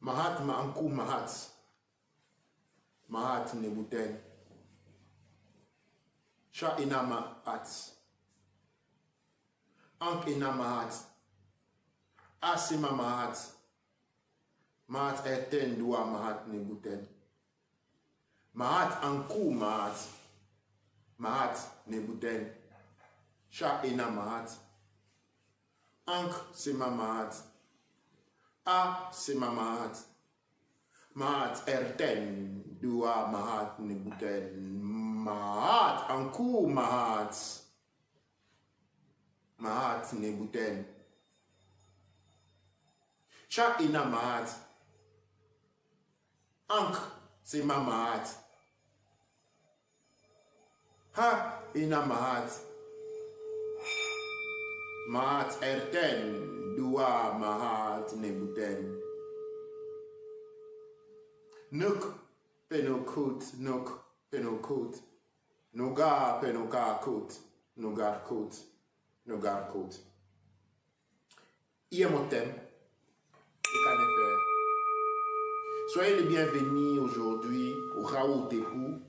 Mahat Maanku Mahat. Mahat Nebuten. Sha ina Mahat. Ank ina Mahat. Asima Mahat. Mahat Eten Dua Mahat Nebuten. Mahat Anku Mahat. Mahat Nebuten. Sha ina Mahat. Ank Sima Mahat. A Sima Mahat. Mahat Erten Dua Mahat Nebuten. Mahat Anku Mahat. Mahat Nebuten. Sha ina Mahat. Ank Sima Mahat. Ha ina Mahat. Mahat Erten Dua Mahat Nebuten. Nuk penokut, nuk penokut. Noga penoka kot, nogar kot, nogar kot. Iemotem, soyez les bienvenus aujourd'hui au Raoult Tepou,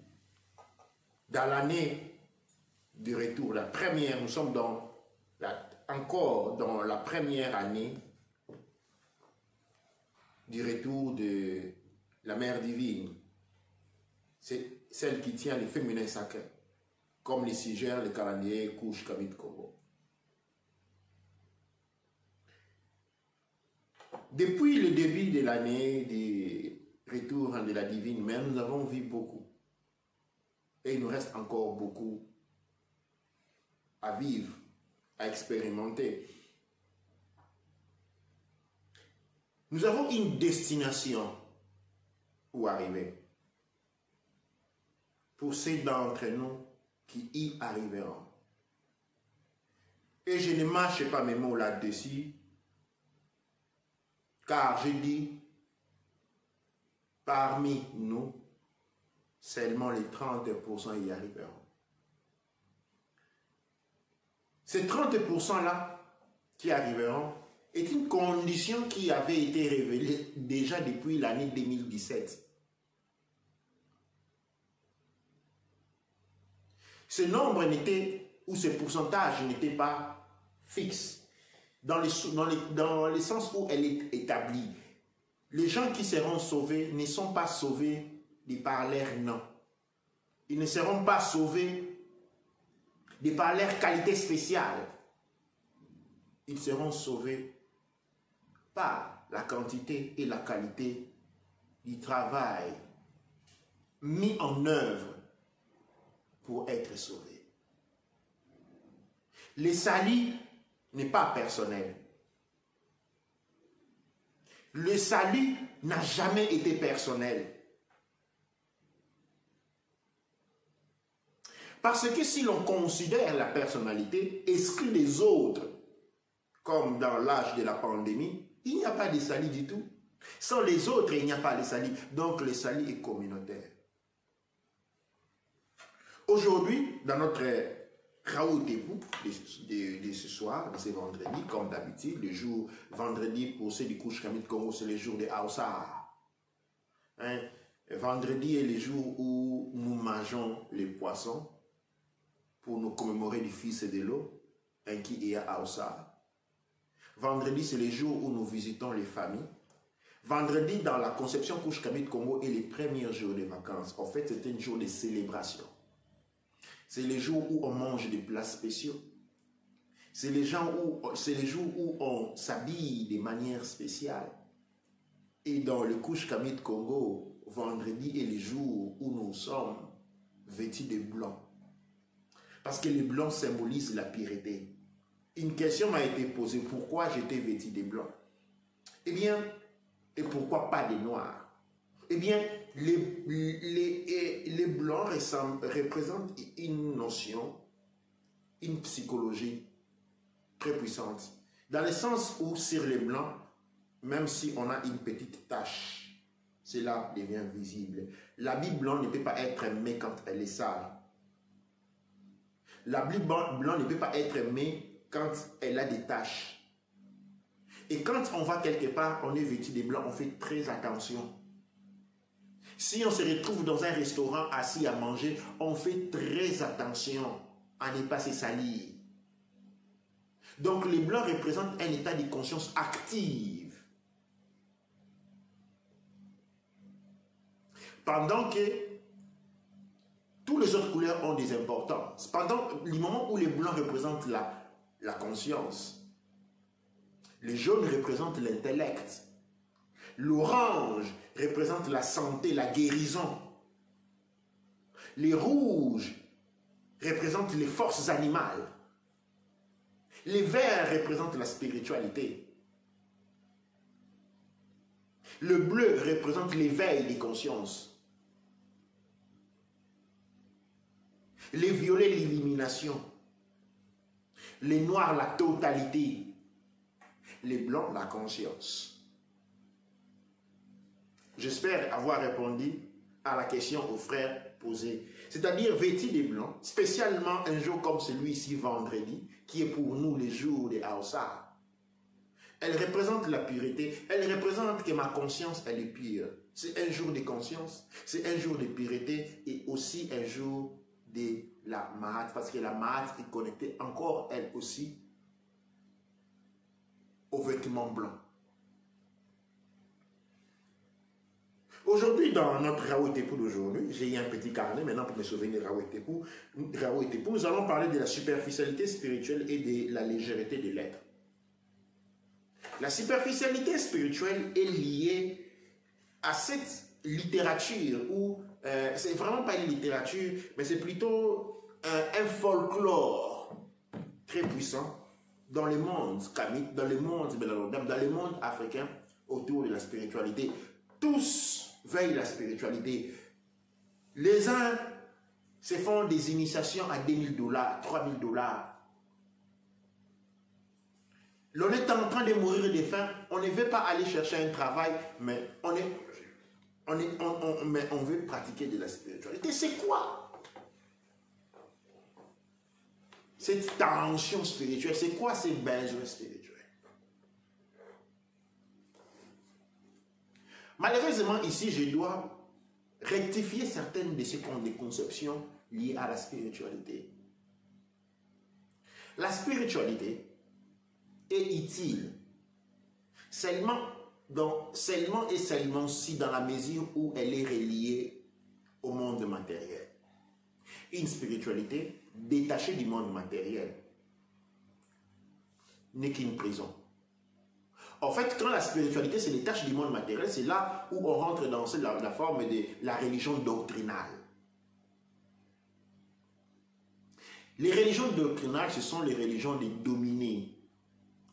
dans l'année du retour, la première, nous sommes encore dans la première année du retour de la Mère Divine. C'est celle qui tient les féminins sacrés, comme les sigères, les calendriers, couches, Kamit Kobo. Depuis le début de l'année du retour de la Divine Mère, nous avons vu beaucoup. Et il nous reste encore beaucoup à vivre, à expérimenter. Nous avons une destination où arriver. Pour ceux d'entre nous qui y arriveront. Et je ne mâche pas mes mots là-dessus, car je dis, parmi nous, seulement les 30% y arriveront. Ces 30%-là qui arriveront est une condition qui avait été révélée déjà depuis l'année 2017. Ce nombre n'était, ou ce pourcentage n'était pas fixe, dans le sens où elle est établie. Les gens qui seront sauvés ne sont pas sauvés de par leur nom. Ils ne seront pas sauvés de par leur qualité spéciale. Ils seront sauvés par la quantité et la qualité du travail mis en œuvre pour être sauvé. Le salut n'est pas personnel. Le salut n'a jamais été personnel. Parce que si l'on considère la personnalité, exclut les autres, comme dans l'âge de la pandémie, il n'y a pas de salut du tout. Sans les autres, il n'y a pas de salut. Donc le salut est communautaire. Aujourd'hui, dans notre Raoult Tepou de ce soir, de ce vendredi, comme d'habitude, le jour vendredi pour ceux du couche Kamit Congo, c'est le jour de Aoussa. Hein? Vendredi est le jour où nous mangeons les poissons pour nous commémorer du fils de l'eau, hein, qui est à Aoussa. Vendredi, c'est le jour où nous visitons les familles. Vendredi, dans la conception couche Kamit Congo, est le premier jour de vacances. En fait, c'est un jour de célébration. C'est les jours où on mange des plats spéciaux. C'est les jours où on s'habille de manière spéciale. Et dans le Couche Kamit Congo, vendredi est le jour où nous sommes vêtus de blanc. Parce que le blanc symbolise la pureté. Une question m'a été posée, pourquoi j'étais vêtu de blanc? Eh bien, et pourquoi pas de noir? Eh bien, les blancs représentent une notion, une psychologie très puissante. Dans le sens où sur les blancs, même si on a une petite tache, cela devient visible. L'habit blanc ne peut pas être aimé quand elle est sale. L'habit blanc ne peut pas être aimé quand elle a des taches. Et quand on va quelque part, on est vêtu de blanc, on fait très attention. Si on se retrouve dans un restaurant assis à manger, on fait très attention à ne pas se salir. Donc les blancs représentent un état de conscience active. Pendant que toutes les autres couleurs ont des importances. Pendant le moment où les blancs représentent la conscience, les jaunes représentent l'intellect, l'orange représente la santé, la guérison, les rouges représentent les forces animales, les verts représentent la spiritualité, le bleu représente l'éveil des consciences, les violets l'illumination, les noirs la totalité, les blancs la conscience. J'espère avoir répondu à la question aux frères posée. C'est-à-dire vêtis de blanc, spécialement un jour comme celui-ci, vendredi, qui est pour nous le jour de Aoussa. Elle représente la pureté, elle représente que ma conscience, elle est pure. C'est un jour de conscience, c'est un jour de pureté et aussi un jour de la Mahat, parce que la Mahat est connectée encore, elle aussi, aux vêtements blancs. Aujourd'hui, dans notre Raoult Tepou d'aujourd'hui, j'ai eu un petit carnet maintenant pour me souvenir de Raoult Tepou. Nous allons parler de la superficialité spirituelle et de la légèreté de l'être. La superficialité spirituelle est liée à cette littérature où c'est vraiment pas une littérature, mais c'est plutôt un folklore très puissant dans le monde kamite, dans le monde africain autour de la spiritualité. Tous veillent la spiritualité. Les uns se font des initiations à $2000, $3000. L'on est en train de mourir de faim, on ne veut pas aller chercher un travail, mais on veut pratiquer de la spiritualité. C'est quoi cette tension spirituelle? C'est quoi ces besoins spirituels? Malheureusement, ici, je dois rectifier certaines de ces conceptions liées à la spiritualité. La spiritualité est utile seulement et seulement si dans la mesure où elle est reliée au monde matériel. Une spiritualité détachée du monde matériel n'est qu'une prison. En fait, quand la spiritualité se détache du monde matériel, c'est là où on rentre dans la forme de la religion doctrinale. Les religions doctrinales, ce sont les religions des dominés.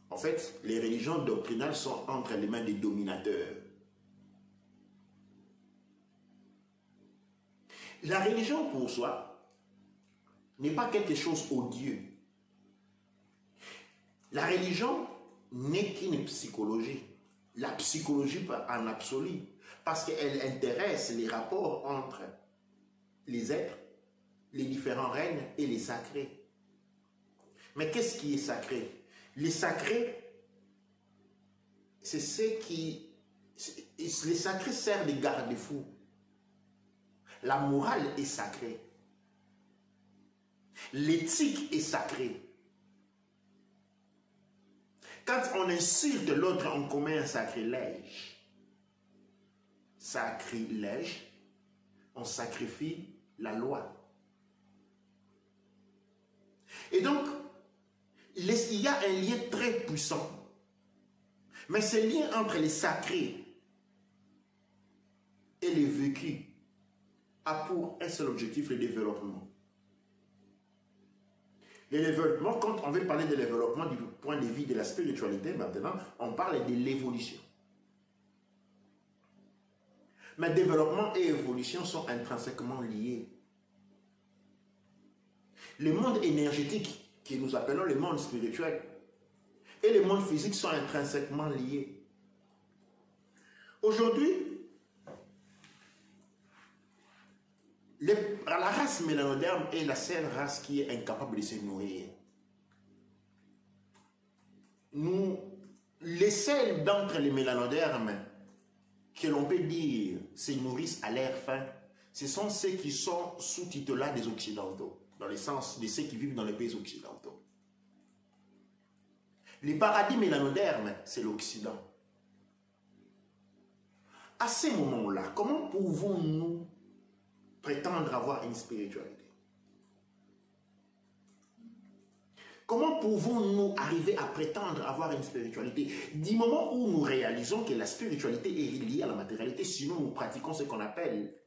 En fait, les religions doctrinales sont entre les mains des dominateurs. La religion pour soi n'est pas quelque chose odieux. La religion n'est qu'une psychologie. La psychologie en absolu, parce qu'elle intéresse les rapports entre les êtres, les différents règnes et les sacrés. Mais qu'est-ce qui est sacré? Les sacrés, c'est ce qui... Les sacrés servent de garde-fous. La morale est sacrée. L'éthique est sacrée. Quand on insulte l'autre, on commet un sacrilège. Sacrilège, on sacrifie la loi. Et donc, il y a un lien très puissant. Mais ce lien entre les sacrés et les vécus a pour un seul objectif, le développement. Le développement, quand on veut parler de développement du point de vue de la spiritualité, maintenant, on parle de l'évolution. Mais développement et évolution sont intrinsèquement liés. Le monde énergétique, que nous appelons le monde spirituel, et le monde physique sont intrinsèquement liés. Aujourd'hui, la race mélanoderme est la seule race qui est incapable de se nourrir. Les seuls d'entre les mélanodermes que l'on peut dire se nourrissent à l'air faim, ce sont ceux qui sont sous tutelat des Occidentaux, dans le sens de ceux qui vivent dans les pays occidentaux. Les paradis mélanodermes, c'est l'Occident. À ce moment-là, comment pouvons-nous prétendre avoir une spiritualité? Comment pouvons-nous arriver à prétendre avoir une spiritualité du moment où nous réalisons que la spiritualité est liée à la matérialité, sinon nous pratiquons ce qu'on appelle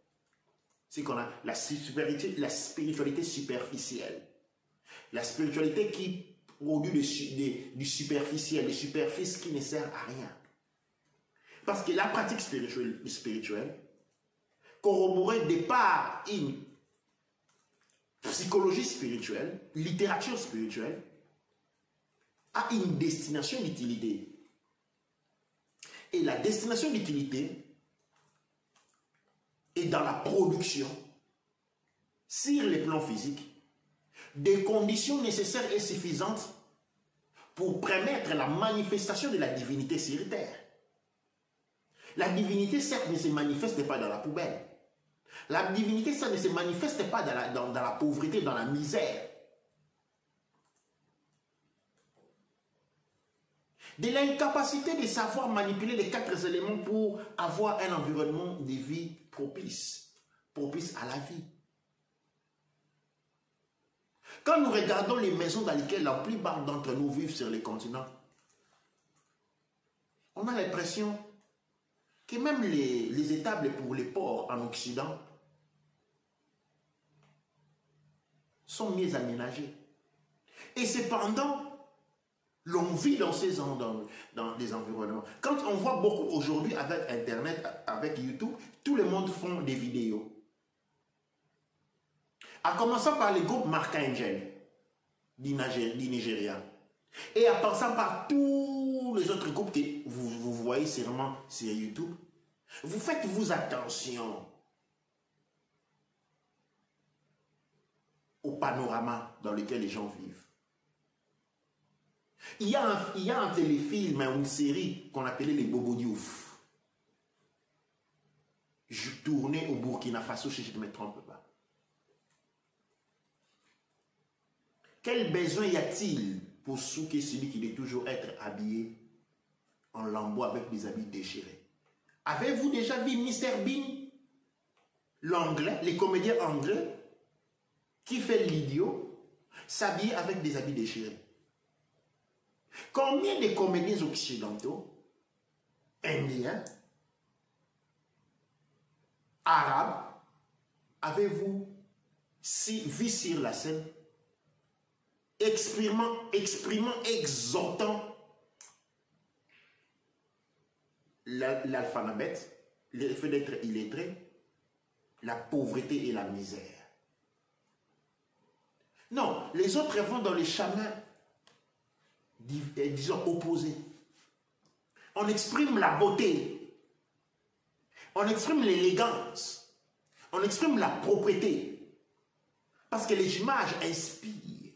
la spiritualité superficielle. La spiritualité qui produit du superficiel, des superficies qui ne sert à rien. Parce que la pratique spirituelle corroborée de par une psychologie spirituelle, littérature spirituelle, a une destination d'utilité. Et la destination d'utilité est dans la production, sur les plans physiques, des conditions nécessaires et suffisantes pour permettre la manifestation de la divinité sur terre. La divinité, certes, ne se manifeste pas dans la poubelle. La divinité, ça ne se manifeste pas dans la pauvreté, dans la misère. De l'incapacité de savoir manipuler les 4 éléments pour avoir un environnement de vie propice à la vie. Quand nous regardons les maisons dans lesquelles la plupart d'entre nous vivent sur les continents, on a l'impression que même les étables pour les porcs en Occident sont mieux aménagées. Et cependant, l'on vit dans des environnements. Quand on voit beaucoup aujourd'hui avec Internet, avec YouTube, tout le monde font des vidéos. En commençant par les groupes Mark-Angel du Nigeria. Et en passant par tous les autres groupes que vous voyez sûrement sur YouTube. Vous faites-vous attention au panorama dans lequel les gens vivent. Il y a un téléfilm, une série qu'on appelait les Bobo Diouf. Je tournais au Burkina Faso, si je ne me trompe pas. Quel besoin y a-t-il pour souquer celui qui doit toujours être habillé en lambeau avec des habits déchirés? Avez-vous déjà vu Mr. Bean, l'anglais, les comédiens anglais, qui fait l'idiot, s'habiller avec des habits déchirés? Combien de comédiens occidentaux, indiens, arabes, avez-vous vu sur la scène exprimant, exhortant l'alphabet, le fait d'être illettré, la pauvreté et la misère? Non, les autres vont dans les chemins, disons, opposés. On exprime la beauté, on exprime l'élégance, on exprime la propreté, parce que les images inspirent.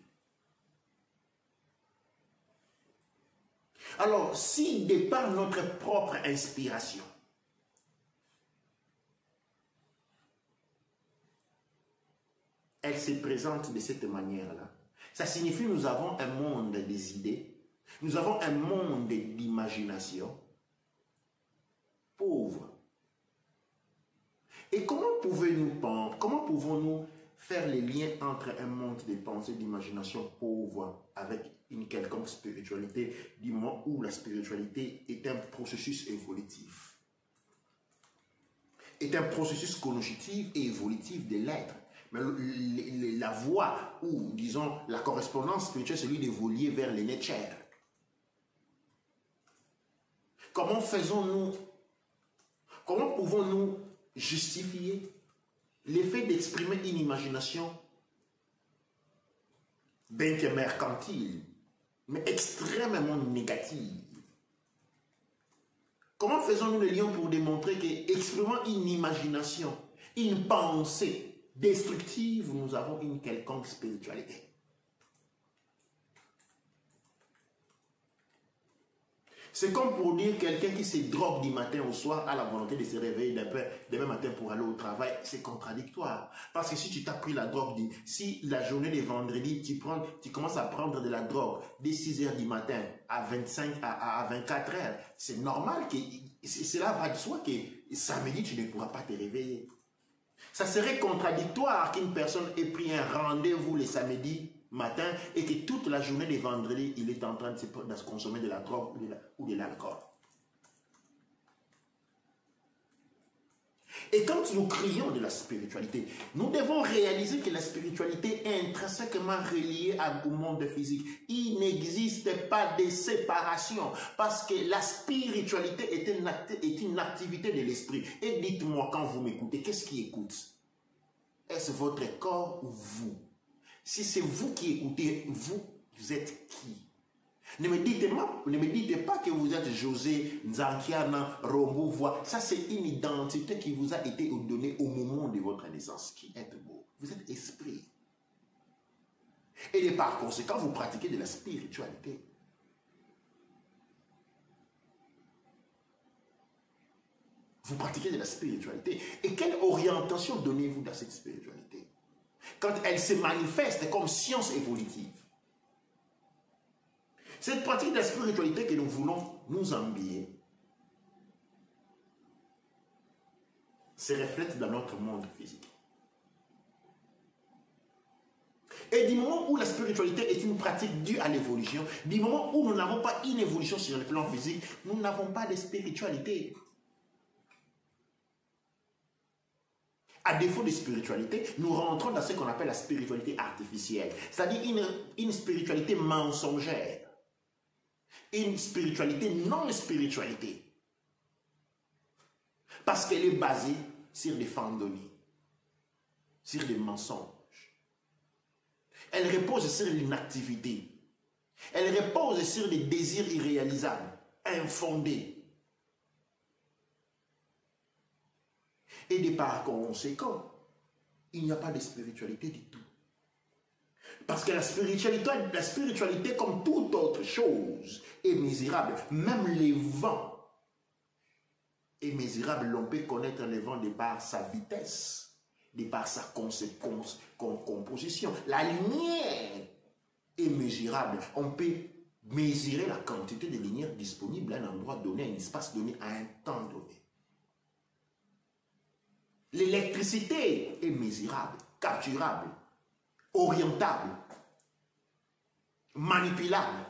Alors, si de par notre propre inspiration, elle se présente de cette manière-là, ça signifie que nous avons un monde des idées, nous avons un monde d'imagination pauvre. Et comment pouvons-nous faire les liens entre un monde de pensée, d'imagination pauvre avec une quelconque spiritualité, du moment où la spiritualité est un processus évolutif. Est un processus cognitif et évolutif de l'être. Mais la voie ou, disons, la correspondance spirituelle, c'est celui d'évoluer vers les nature. Comment pouvons-nous justifier l'effet d'exprimer une imagination bien que mercantile, mais extrêmement négative? Comment faisons-nous le lien pour démontrer qu'exprimant une imagination, une pensée destructive, nous avons une quelconque spiritualité? C'est comme pour dire quelqu'un qui se drogue du matin au soir a la volonté de se réveiller demain matin pour aller au travail. C'est contradictoire. Parce que si tu t'as pris la drogue, si la journée de vendredi, tu commences à prendre de la drogue dès 6 h du matin à 24 h, c'est normal que cela va de soi que samedi, tu ne pourras pas te réveiller. Ça serait contradictoire qu'une personne ait pris un rendez-vous le samedi matin et que toute la journée de vendredi, il est en train de se consommer de la drogue ou de l'alcool. Et quand nous crions de la spiritualité, nous devons réaliser que la spiritualité est intrinsèquement reliée au monde physique. Il n'existe pas de séparation parce que la spiritualité est une activité de l'esprit. Et dites-moi quand vous m'écoutez, qu'est-ce qui écoute? Est-ce votre corps ou vous? Si c'est vous qui écoutez, vous êtes qui? Ne me dites pas que vous êtes José, Nzankiana, Rombo. Ça, c'est une identité qui vous a été donnée au moment de votre naissance. Qui êtes-vous? Vous êtes esprit. Et par conséquent, vous pratiquez de la spiritualité. Vous pratiquez de la spiritualité. Et quelle orientation donnez-vous dans cette spiritualité? Quand elle se manifeste comme science évolutive. Cette pratique de la spiritualité que nous voulons nous embiller se reflète dans notre monde physique. Et du moment où la spiritualité est une pratique due à l'évolution, du moment où nous n'avons pas une évolution sur le plan physique, nous n'avons pas de spiritualité. À défaut de spiritualité, nous rentrons dans ce qu'on appelle la spiritualité artificielle, c'est-à-dire une spiritualité mensongère, une spiritualité non-spiritualité, parce qu'elle est basée sur des fandomies, sur des mensonges. Elle repose sur l'inactivité, elle repose sur des désirs irréalisables, infondés. Et de par conséquent, il n'y a pas de spiritualité du tout. Parce que la spiritualité, comme toute autre chose, est misérable. Même les vents est misérable. L'on peut connaître les vents de par sa vitesse, de par sa composition. La lumière est mesurable. On peut mesurer la quantité de lumière disponible à un endroit donné, à un espace donné, à un temps donné. L'électricité est mesurable, capturable, orientable, manipulable.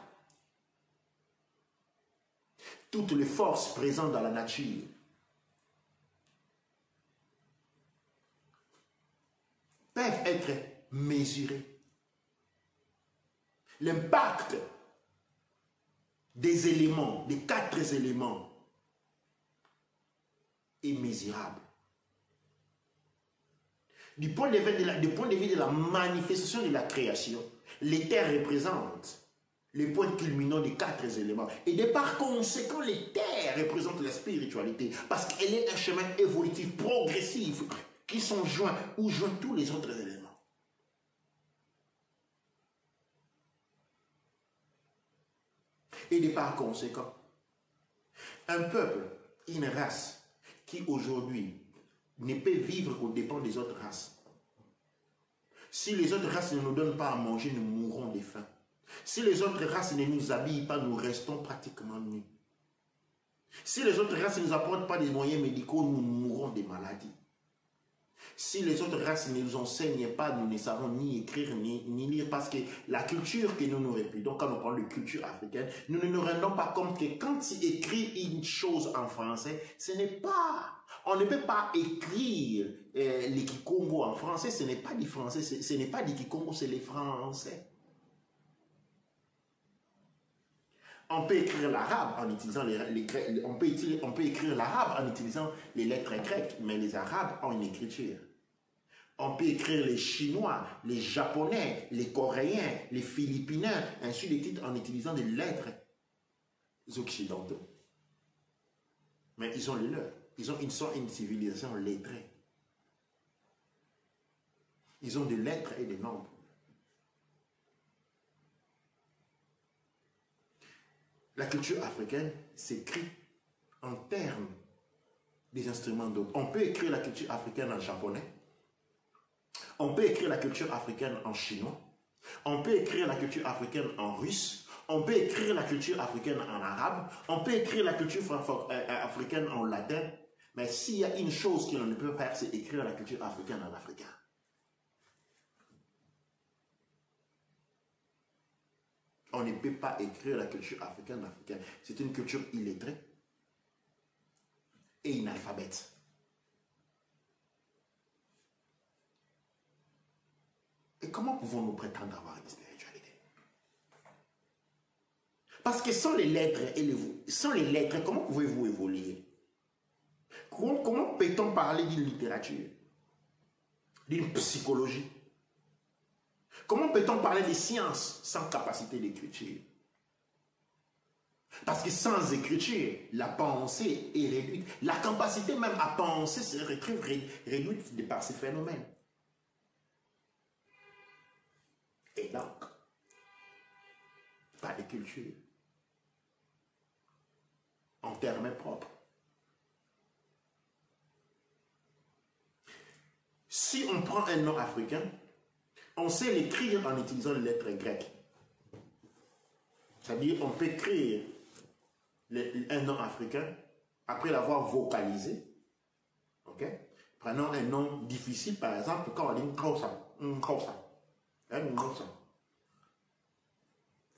Toutes les forces présentes dans la nature peuvent être mesurées. L'impact des éléments, des 4 éléments, est mesurable. Du point de vue de la manifestation de la création, l'éther représente le point culminant des 4 éléments. Et de par conséquent, l'éther représente la spiritualité parce qu'elle est un chemin évolutif, progressif, qui sont joints ou joints tous les autres éléments. Et de par conséquent, un peuple, une race qui aujourd'hui ne peut vivre qu'aux dépens des autres races. Si les autres races ne nous donnent pas à manger, nous mourrons de faim. Si les autres races ne nous habillent pas, nous restons pratiquement nus. Si les autres races ne nous apportent pas des moyens médicaux, nous mourrons des maladies. Si les autres races ne nous enseignent pas, nous ne savons ni écrire ni lire, parce que la culture que nous répudions, quand on parle de culture africaine, nous ne nous rendons pas compte que quand tu écris une chose en français, ce n'est pas... On ne peut pas écrire les Kikongo en français, ce n'est pas du français, ce n'est pas du Kikongo, c'est les français. On peut écrire l'arabe en utilisant les grecs, on peut écrire l'arabe en utilisant les lettres grecques, mais les arabes ont une écriture. On peut écrire les chinois, les japonais, les coréens, les philippins, ainsi de suite en utilisant des lettres occidentaux. Mais ils ont les leurs. Ils sont une civilisation lettrée. Ils ont des lettres et des nombres. La culture africaine s'écrit en termes des instruments d'autres. On peut écrire la culture africaine en japonais. On peut écrire la culture africaine en chinois. On peut écrire la culture africaine en russe. On peut écrire la culture africaine en arabe. On peut écrire la culture africaine en latin. Mais s'il y a une chose qu'on ne peut pas faire, c'est écrire la culture africaine en africain. On ne peut pas écrire la culture africaine en africain. C'est une culture illettrée et inalphabète. Et comment pouvons-nous prétendre avoir une spiritualité? Parce que sans les lettres, comment pouvez-vous évoluer? Comment peut-on parler d'une littérature, d'une psychologie? Comment peut-on parler des sciences sans capacité d'écriture? Parce que sans écriture, la pensée est réduite. La capacité même à penser se retrouve réduite par ces phénomènes. Et donc, pas de culture. En termes propres. Si on prend un nom africain, on sait l'écrire en utilisant les lettres grecques. C'est-à-dire, on peut écrire un nom africain après l'avoir vocalisé. Ok? Prenons un nom difficile, par exemple, quand on dit Nkrosa.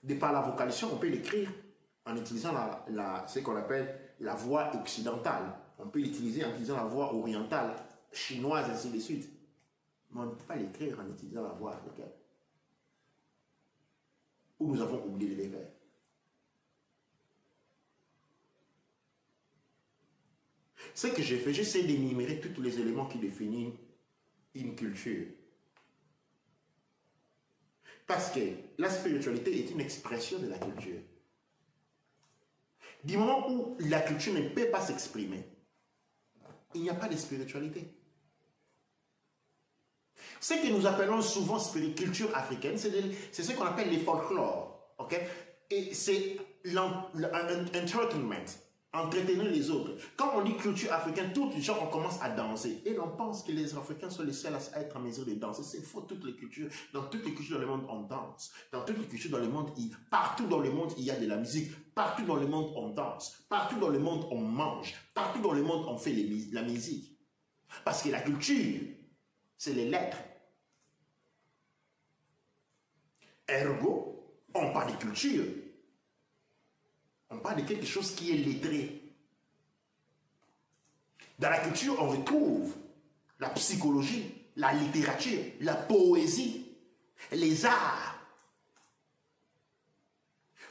De par la vocalisation, on peut l'écrire en utilisant ce qu'on appelle la voix occidentale. On peut l'utiliser en utilisant la voix orientale, chinoise, ainsi de suite. Mais on ne peut pas l'écrire en utilisant la voix africaine. Où nous avons oublié les vers. Ce que j'ai fait, j'essaie d'énumérer tous les éléments qui définissent une culture. Parce que la spiritualité est une expression de la culture. Du moment où la culture ne peut pas s'exprimer, il n'y a pas de spiritualité. Ce que nous appelons souvent culture africaine, c'est ce qu'on appelle les folklores. Okay? Et c'est l'entertainment, entretenir les autres. Quand on dit culture africaine, tous les gens on commence à danser. Et on pense que les Africains sont les seuls à être en mesure de danser. C'est faux, toutes les cultures. Dans toutes les cultures dans le monde, on danse. Dans toutes les cultures dans le monde, partout dans le monde, il y a de la musique. Partout dans le monde, on danse. Partout dans le monde, on mange. Partout dans le monde, on fait la musique. Parce que la culture, c'est les lettres. Ergo, on parle de culture. On parle de quelque chose qui est lettré. Dans la culture, on retrouve la psychologie, la littérature, la poésie, les arts.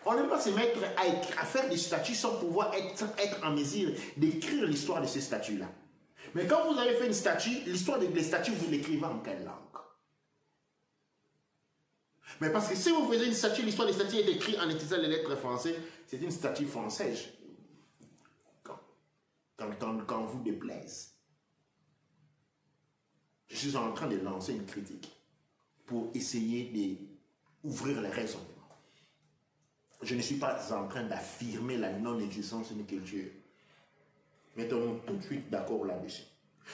On ne peut pas se mettre à faire des statues sans pouvoir être en mesure d'écrire l'histoire de ces statues-là. Mais quand vous avez fait une statue, l'histoire des statues, vous l'écrivez en quelle langue? Mais parce que si vous faisiez une statue, l'histoire des statues est écrite en utilisant les lettres françaises, c'est une statue française. Quand vous déplaise. Je suis en train de lancer une critique pour essayer d'ouvrir les raisonnements. Je ne suis pas en train d'affirmer la non-existence d'une culture. Mettons tout de suite d'accord là-dessus.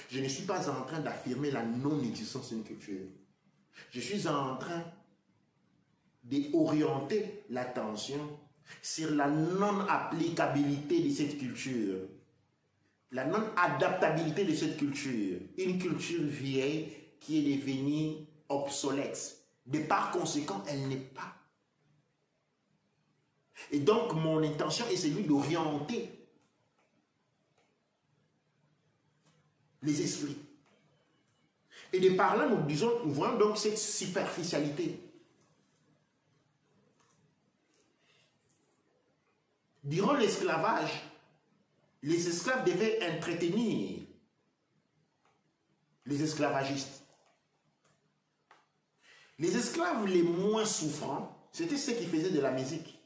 Je ne suis pas en train d'affirmer la non-existence d'une culture. Je suis en train d'orienter l'attention sur la non-applicabilité de cette culture la non-adaptabilité de cette culture, une culture vieille qui est devenue obsolète. De par conséquent, elle n'est pas. Et donc, mon intention est celui d'orienter les esprits. Et de par là, nous voyons donc cette superficialité. Durant l'esclavage, les esclaves devaient entretenir les esclavagistes. Les esclaves les moins souffrants, c'était ceux qui faisaient de la musique.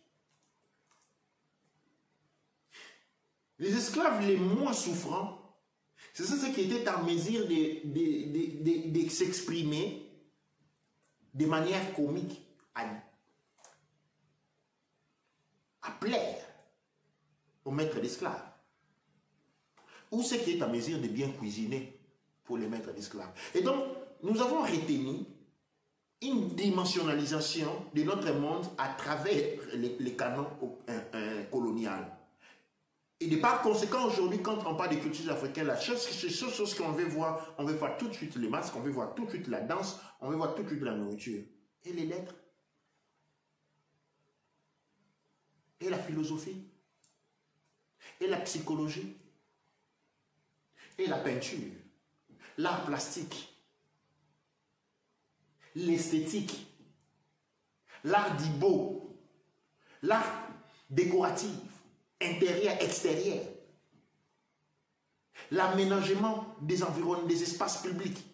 Les esclaves les moins souffrants, c'est ceux qui étaient en mesure de s'exprimer de manière comique, à plaire au maître d'esclaves. Ou ceux qui étaient en mesure de bien cuisiner pour les maîtres d'esclaves. Et donc, nous avons retenu une dimensionnalisation de notre monde à travers les canons coloniaux. Et de par conséquent, aujourd'hui, quand on parle de cultures africaines, la chose qu'on veut voir, on veut voir tout de suite les masques, on veut voir tout de suite la danse, on veut voir tout de suite la nourriture. Et les lettres. Et la philosophie. Et la psychologie. Et la peinture. L'art plastique. L'esthétique. L'art du beau. L'art décoratif. Intérieur, extérieur, l'aménagement des environnements, des espaces publics,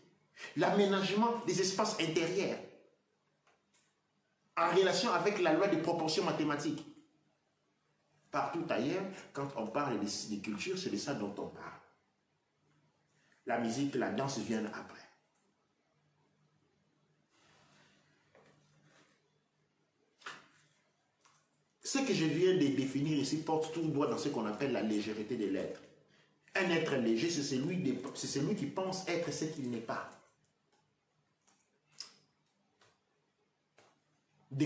l'aménagement des espaces intérieurs, en relation avec la loi des proportions mathématiques. Partout ailleurs, quand on parle des cultures, c'est de ça dont on parle. La musique, la danse viennent après. Ce que je viens de définir ici porte tout droit dans ce qu'on appelle la légèreté de l'être. Un être léger, c'est celui qui pense être ce qu'il n'est pas.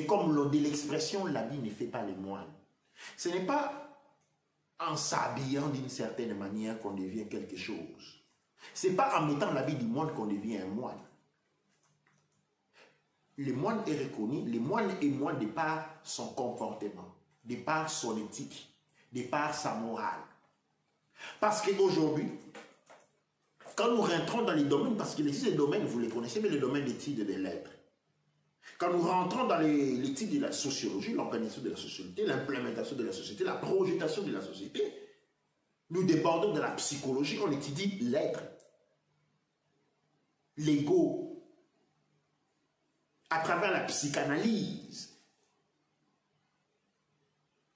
Comme de l'expression, l'habit ne fait pas les moines. Ce n'est pas en s'habillant d'une certaine manière qu'on devient quelque chose. Ce n'est pas en mettant l'habit du moine qu'on devient un moine. Le moine est reconnu, le moine est moine de par son comportement, de par son éthique, de par sa morale. Parce qu'aujourd'hui, quand nous rentrons dans les domaines, parce qu'il existe des domaines, vous les connaissez, mais les domaines d'études et des lettres. Quand nous rentrons dans l'étude de la sociologie, l'organisation de la société, l'implémentation de la société, la projetation de la société, nous débordons de la psychologie, on étudie l'être, l'ego, à travers la psychanalyse,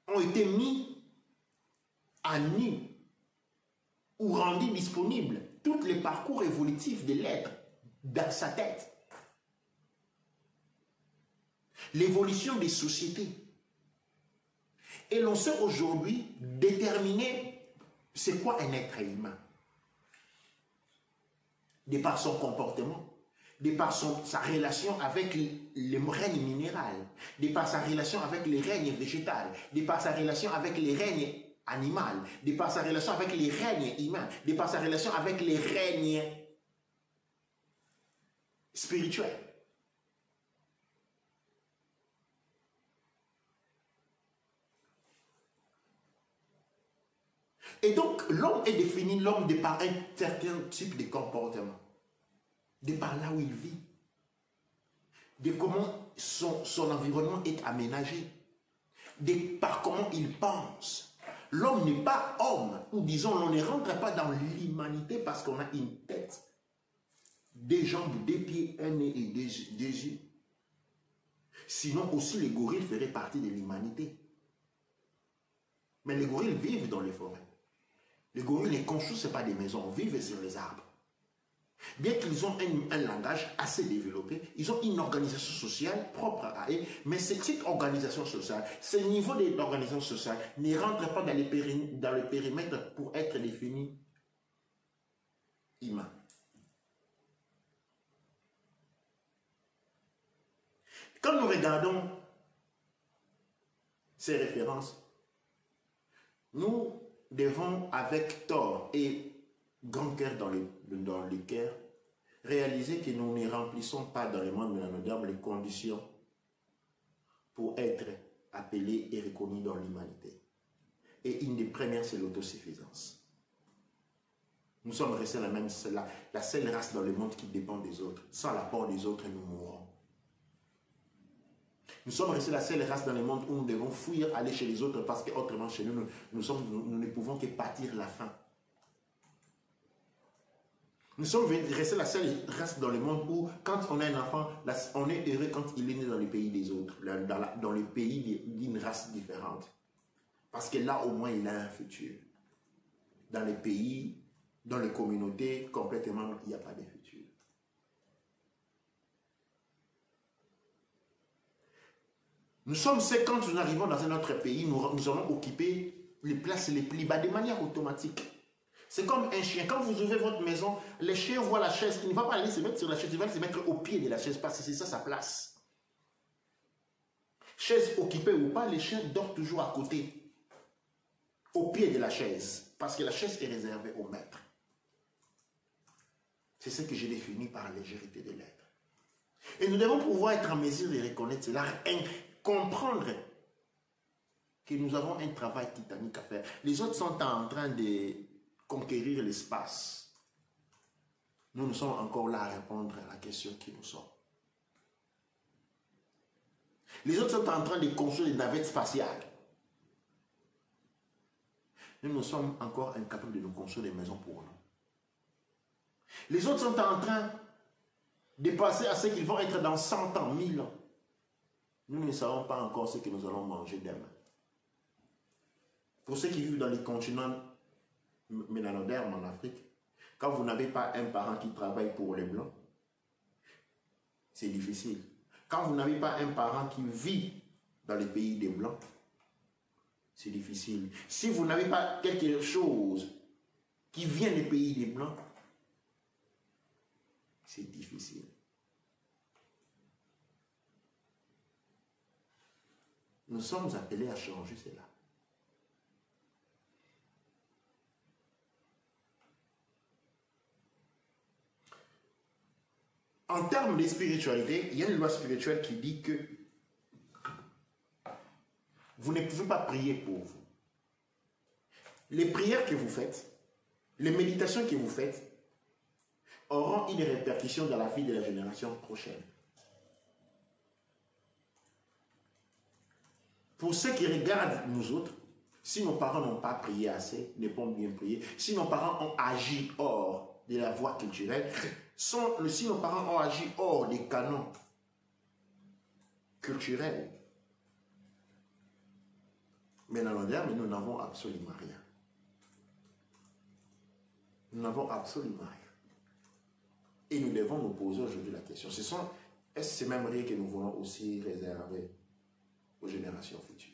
ont été mis à nu ou rendus disponibles tous les parcours évolutifs de l'être dans sa tête. L'évolution des sociétés. Et l'on sait aujourd'hui déterminer c'est quoi un être humain. De par son comportement, de par sa relation avec le règne minéral, de par sa relation avec les règnes végétales, de par sa relation avec les règnes animaux, de par sa relation avec les règnes humains, de par sa relation avec les règnes spirituels. Et donc, l'homme est défini, l'homme, de par un certain type de comportement, de par là où il vit, de comment son environnement est aménagé, de par comment il pense. L'homme n'est pas homme, ou disons, on ne rentre pas dans l'humanité parce qu'on a une tête, des jambes, des pieds, un nez et des yeux. Sinon aussi les gorilles feraient partie de l'humanité. Mais les gorilles vivent dans les forêts. Les gorilles ne construisent pas des maisons, vivent sur les arbres. Bien qu'ils ont un langage assez développé, ils ont une organisation sociale propre à eux, mais cette organisation sociale, ce niveau d'organisation sociale ne rentre pas dans le périmètre pour être défini humain. Quand nous regardons ces références, nous devons avec tort et grand cœur dans le cœur réaliser que nous ne remplissons pas dans le monde mélanoderme les conditions pour être appelés et reconnus dans l'humanité. Et une des premières, c'est l'autosuffisance. Nous sommes restés la seule race dans le monde qui dépend des autres. Sans l'apport des autres, nous mourrons. Nous sommes restés la seule race dans le monde où nous devons fuir, aller chez les autres parce qu'autrement chez nous, nous ne pouvons que pâtir la faim. Nous sommes restés la seule race dans le monde où, quand on a un enfant, on est heureux quand il est né dans le pays des autres, dans le pays d'une race différente. Parce que là, au moins, il a un futur. Dans les pays, dans les communautés, complètement, il n'y a pas de futur. Nous sommes ceux, quand nous arrivons dans un autre pays, nous allons occuper les places les plus bas de manière automatique. C'est comme un chien. Quand vous ouvrez votre maison, le chien voit la chaise. Il ne va pas aller se mettre sur la chaise, il va se mettre au pied de la chaise parce que c'est ça sa place. Chaise occupée ou pas, les chiens dorment toujours à côté, au pied de la chaise, parce que la chaise est réservée au maître. C'est ce que j'ai défini par légèreté de l'être. Et nous devons pouvoir être en mesure de reconnaître cela, comprendre que nous avons un travail titanique à faire. Les autres sont en train de conquérir l'espace. Nous sommes encore là à répondre à la question qui nous sommes. Les autres sont en train de construire des navettes spatiales. Nous sommes encore incapables de nous construire des maisons pour nous. Les autres sont en train de passer à ce qu'ils vont être dans 100 ans, 1000 ans. Nous ne savons pas encore ce que nous allons manger demain. Pour ceux qui vivent dans les continents mélanodermes en Afrique, quand vous n'avez pas un parent qui travaille pour les Blancs, c'est difficile. Quand vous n'avez pas un parent qui vit dans les pays des Blancs, c'est difficile. Si vous n'avez pas quelque chose qui vient des pays des Blancs, c'est difficile. Nous sommes appelés à changer cela. En termes de spiritualité, il y a une loi spirituelle qui dit que vous ne pouvez pas prier pour vous. Les prières que vous faites, les méditations que vous faites, auront une répercussion dans la vie de la génération prochaine. Pour ceux qui regardent nous autres, si nos parents n'ont pas prié assez, ne pas bien prier, si nos parents ont agi hors de la voie culturelle, si nos parents ont agi hors des canons culturels, mais nous n'avons absolument rien. Nous n'avons absolument rien. Et nous devons nous poser aujourd'hui la question. Est-ce ces mêmes règles que nous voulons aussi réserver aux générations futures?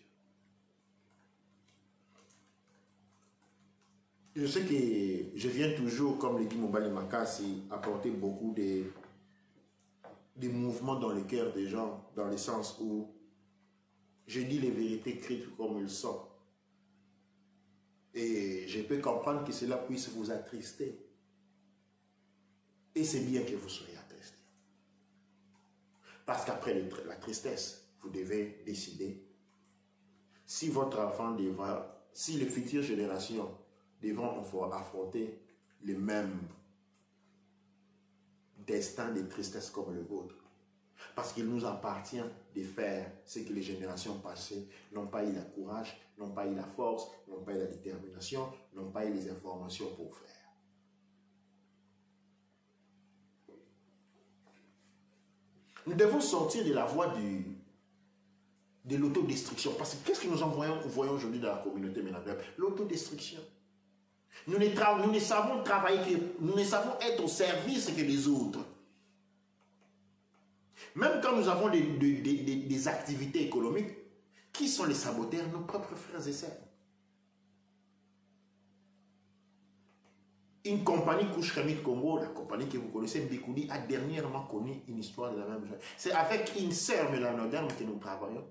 Je sais que je viens toujours, comme le dit Mobali Makassi, apporter beaucoup de mouvements dans le cœur des gens, dans le sens où je dis les vérités écrites comme elles sont. Et je peux comprendre que cela puisse vous attrister. Et c'est bien que vous soyez attristés. Parce qu'après la tristesse, vous devez décider si votre enfant devra, si les futures générations devront affronter le même destin de tristesse comme le vôtre. Parce qu'il nous appartient de faire ce que les générations passées n'ont pas eu le courage, n'ont pas eu la force, n'ont pas eu la détermination, n'ont pas eu les informations pour faire. Nous devons sortir de la voie de l'autodestruction. Parce que qu'est-ce que nous voyons aujourd'hui dans la communauté ménagère? L'autodestruction. Nous ne savons travailler, nous ne savons être au service que des autres. Même quand nous avons des activités économiques, qui sont les saboteurs? Nos propres frères et sœurs. Une compagnie Couche-Camille Congo, la compagnie que vous connaissez, Mbikouli, a dernièrement connu une histoire de la même chose. C'est avec une sœur mélanoderme que nous travaillons.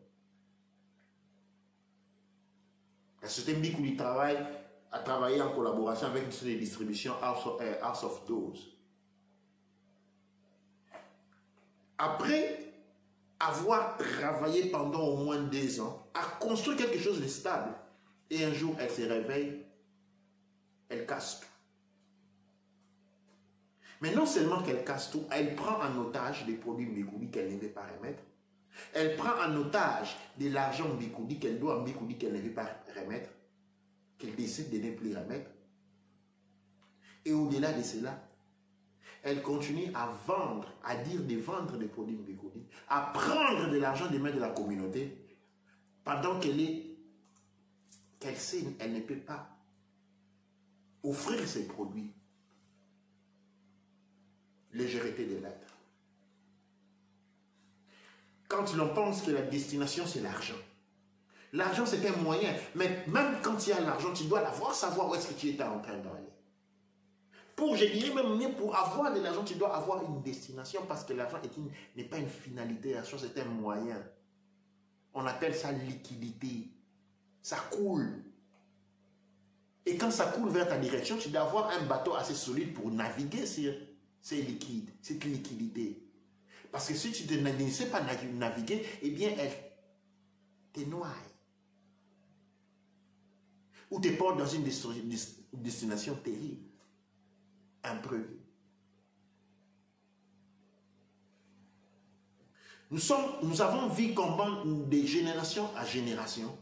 La société Mbikouli travaille a travaillé en collaboration avec une société de distribution House of Dose. Après avoir travaillé pendant au moins 2 ans, a construit quelque chose de stable. Et un jour, elle se réveille, elle casse tout. Mais non seulement qu'elle casse tout, elle prend en otage des produits Mbikoudi qu'elle ne veut pas remettre. Elle prend en otage de l'argent Mbikoudi qu'elle doit à Mbikoudi qu'elle ne veut pas remettre, qu'elle décide de ne plus remettre. Et au-delà de cela, elle continue à vendre, à dire de vendre des produits Mbikoudi, à prendre de l'argent des mains de la communauté, pendant qu'elle sait, elle ne peut pas offrir ses produits. Légèreté des lettres. Quand l'on pense que la destination, c'est l'argent. L'argent, c'est un moyen. Mais même quand il y a l'argent, tu dois l'avoir, savoir où est-ce que tu es en train d'aller. Pour, je dirais même, pour avoir de l'argent, tu dois avoir une destination parce que l'argent n'est pas une finalité, l'argent, c'est un moyen. On appelle ça liquidité. Ça coule. Et quand ça coule vers ta direction, tu dois avoir un bateau assez solide pour naviguer sur ces liquides, cette liquidité. Parce que si tu ne sais pas naviguer, eh bien, elle te noie. Ou te porte dans une destination terrible, imprévue. Nous avons vu comment de génération à génération,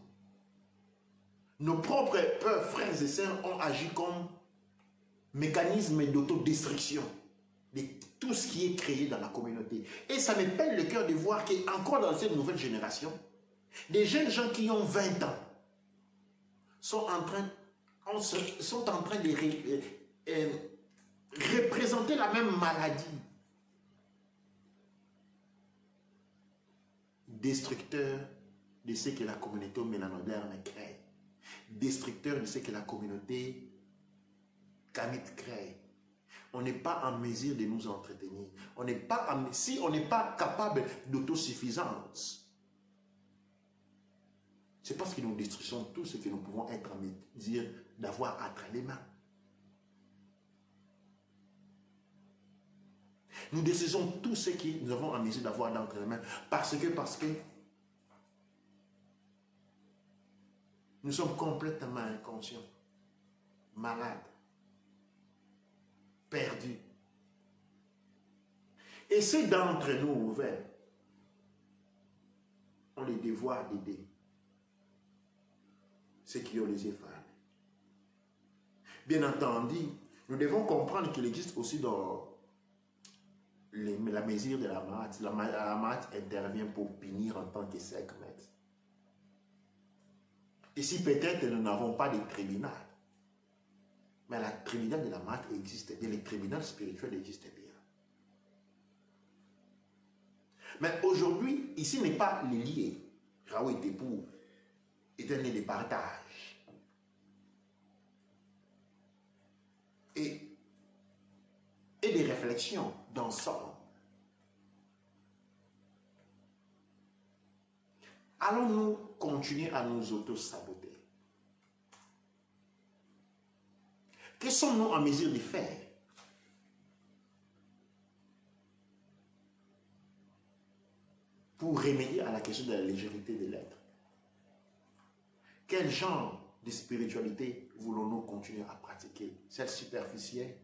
nos propres peurs, frères et sœurs ont agi comme mécanisme d'autodestruction de tout ce qui est créé dans la communauté. Et ça me pèle le cœur de voir qu'encore dans cette nouvelle génération, des jeunes gens qui ont 20 ans sont en train de représenter la même maladie. Destructeur de ce que la communauté mélanoderne crée. Destructeur de ce que la communauté kamite crée. On n'est pas en mesure de nous entretenir. Si on n'est pas capable d'autosuffisance, c'est parce que nous détruisons tout ce que nous pouvons être en mesure d'avoir entre les mains. Nous détruisons tout ce que nous avons en mesure d'avoir entre les mains parce que nous sommes complètement inconscients, malades, perdus. Et ceux d'entre nous ouverts ont le devoir d'aider ceux qui ont les yeux fermés. Bien entendu, nous devons comprendre qu'il existe aussi dans la mesure de la MAT. La MAT intervient pour punir en tant que segment. Et si peut-être nous n'avons pas de tribunal, mais le tribunal de la MAT existe, et le tribunal spirituel existe bien. Mais aujourd'hui, ici n'est pas les liés. Raoult Tepou est un lieu de partage. Et des réflexions d'ensemble. Allons-nous continuer à nous auto-saboter? Que sommes-nous en mesure de faire pour remédier à la question de la légèreté de l'être? Quel genre de spiritualité voulons-nous continuer à pratiquer? Celle superficielle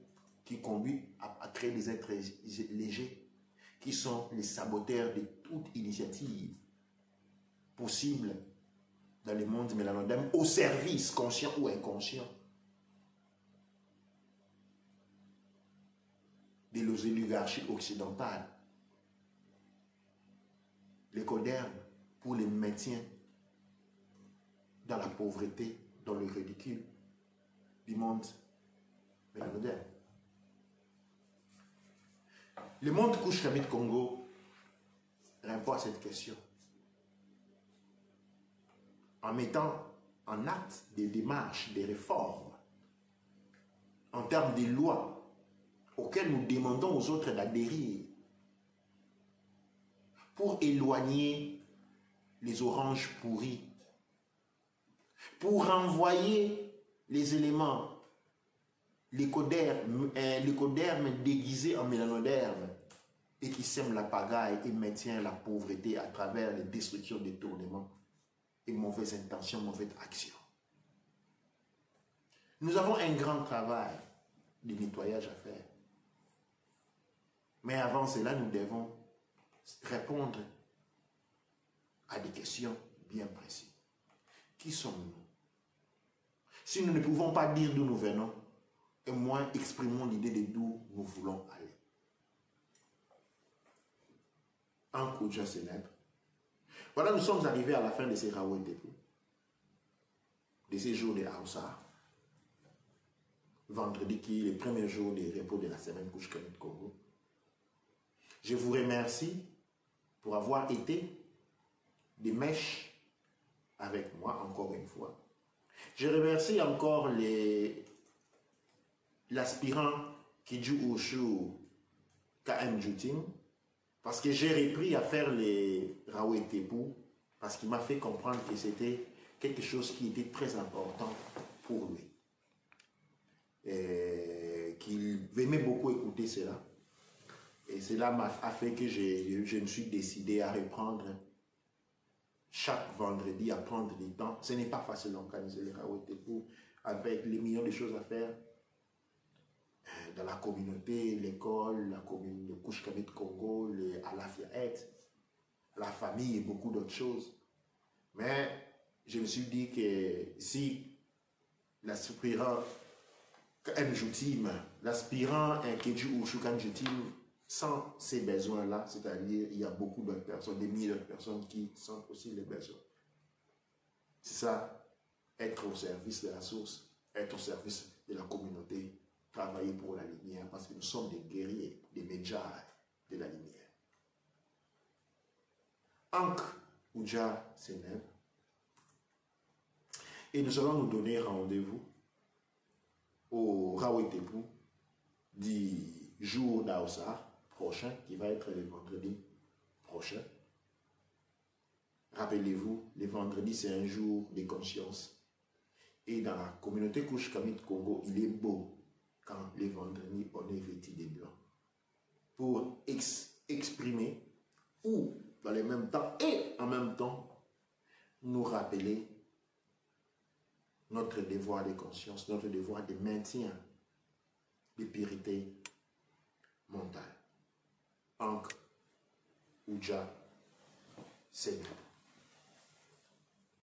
qui conduit à créer des êtres légers, qui sont les saboteurs de toute initiative possible dans le monde mélanodème, au service, conscient ou inconscient, de nos oligarchies occidentales, les codernes pour le maintien dans la pauvreté, dans le ridicule du monde mélanodème. Le monde Kush Kamite Congo répond à cette question en mettant en acte des démarches, des réformes en termes de lois auxquelles nous demandons aux autres d'adhérer pour éloigner les oranges pourries, pour renvoyer les éléments, l'écoderme déguisé en mélanoderme et qui sème la pagaille et maintient la pauvreté à travers les destructions, détournements et mauvaises intentions, mauvaises actions. Nous avons un grand travail de nettoyage à faire. Mais avant cela, nous devons répondre à des questions bien précises. Qui sommes-nous? Si nous ne pouvons pas dire d'où nous venons, au moins exprimons l'idée de d'où nous voulons aller. Un Kouja célèbre. Voilà, nous sommes arrivés à la fin de ces Rawetepou, de ces jours de Haoussa. Vendredi qui est le premier jour de repos de la semaine Couche Kamit Congo. Je vous remercie pour avoir été des mèches avec moi encore une fois. Je remercie encore l'aspirant Kidju Oshu KM Jutim parce que j'ai repris à faire les Rawetepou parce qu'il m'a fait comprendre que c'était quelque chose qui était très important pour lui. Qu'il aimait beaucoup écouter cela. Et cela a fait que je me suis décidé à reprendre chaque vendredi, à prendre du temps. Ce n'est pas facile d'organiser les Rawetepou avec les millions de choses à faire dans la communauté, l'école, le Couche Kamit Congo, à la Fiat, la famille et beaucoup d'autres choses. Mais je me suis dit que si l'aspirant Njutim, l'aspirant Kedju Ushukan Jutim, sans ces besoins-là, c'est-à-dire il y a beaucoup d'autres personnes, des milliers d'autres personnes qui sentent aussi les besoins. C'est ça, être au service de la source, être au service de la communauté, travailler pour la lumière, parce que nous sommes des guerriers, des médias de la lumière. Ankh Ouja Seneb, et nous allons nous donner rendez-vous au Rawetepou du jour d'Aoussa prochain, qui va être le vendredi prochain. Rappelez-vous, le vendredi, c'est un jour de conscience. Et dans la communauté Couche Kamit Congo, il est beau quand les vendredis, on est vêtu de blanc. Pour exprimer, ou dans le même temps, et en même temps, nous rappeler notre devoir de conscience, notre devoir de maintien de purité mentale. Ankh Ouja Seneb.